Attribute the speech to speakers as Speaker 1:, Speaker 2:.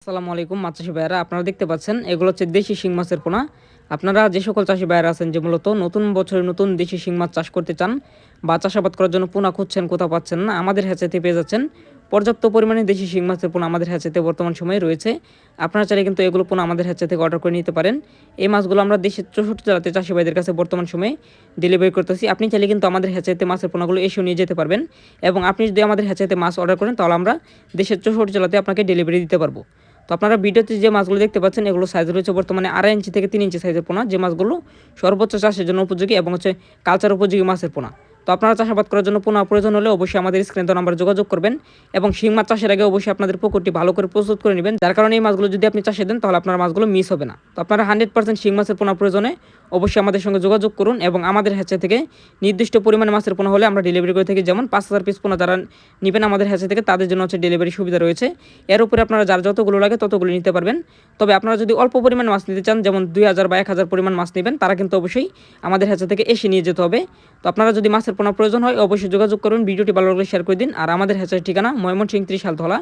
Speaker 1: আসসালামু আলাইকুম মাছ চাষি ভাইয়েরা, আপনারা দেখতে পাচ্ছেন এগুলো হচ্ছে দেশি শিং মাছের পোনা। আপনারা যে সকল চাষি ভাইয়েরা আছেন যে মূলত নতুন বছরে নতুন দেশি শিং মাছ চাষ করতে চান বা চাষাবাদ করার জন্য পোনা খুঁজছেন, কোথাও পাচ্ছেন না, আমাদের হ্যাচাতে পেয়ে যাচ্ছেন। পর্যাপ্ত পরিমাণে দেশি শিং মাছের পোনা আমাদের হ্যাচাতে বর্তমান সময়ে রয়েছে। আপনারা চাইলে কিন্তু এগুলো পোনা আমাদের হ্যাচা থেকে অর্ডার করে নিতে পারেন। এই মাছগুলো আমরা দেশের 64 জেলাতে চাষি ভাইদের কাছে বর্তমান সময়ে ডেলিভারি করতেছি। আপনি চাইলে কিন্তু আমাদের হ্যাচাতে মাছের পোনাগুলো এসেও নিয়ে যেতে পারবেন, এবং আপনি যদি আমাদের হ্যাচাতে মাছ অর্ডার করেন তাহলে আমরা দেশের 64 জেলাতে আপনাকে ডেলিভারি দিতে পারবো। তো আপনারা ভিডিওতে যে মাছগুলো দেখতে পাচ্ছেন এগুলো সাইজ রয়েছে বর্তমানে 2.5 ইঞ্চি থেকে 3 ইঞ্চি সাইজের পোনা, যে মাছগুলো সর্বোচ্চ চাষের জন্য উপযোগী এবং হচ্ছে কালচার উপযোগী মাছের পোনা। তো আপনারা চাষাবাদ করার জন্য পোনা প্রয়োজন হলে অবশ্যই আমাদের স্ক্রিনে দেওয়া নাম্বারে যোগাযোগ করবেন, এবং শিং মাছ চাষের আগে অবশ্যই আপনাদের পুকুরটি ভালো করে প্রস্তুত করে নেবেন, যার কারণে এই মাছগুলো যদি আপনি চাষে দেন তাহলে আপনার মাছগুলো মিস হবে না। তো আপনারা 100% শিং মাছের পোনা প্রয়োজনে অবশ্যই আমাদের সঙ্গে যোগাযোগ করুন, এবং আমাদের হ্যাচা থেকে নির্দিষ্ট পরিমাণে মাছের পোনা হলে আমরা ডেলিভারি করে থাকি। যেমন 5000 পিস পোনা যারা নেবেন আমাদের হ্যাচা থেকে তাদের জন্য হচ্ছে ডেলিভারি সুবিধা রয়েছে। এর উপরে আপনারা যার যতগুলো লাগে ততগুলো নিতে পারবেন। তবে আপনারা যদি অল্প পরিমাণ মাছ নিতে চান, যেমন 2000 বা 1000 পরিমাণ মাছ নেবেন, তারা কিন্তু অবশ্যই আমাদের হ্যাচা থেকে এসে নিয়ে যেতে হবে। তো আপনারা যদি মাছের পোনা প্রয়োজন হয় অবশ্যই যোগাযোগ করুন। ভিডিওটি ভালো লাগলে শেয়ার করে দিন। আর আমাদের হ্যাচার ঠিকানা ময়মনসিংহ 30 সালতলা।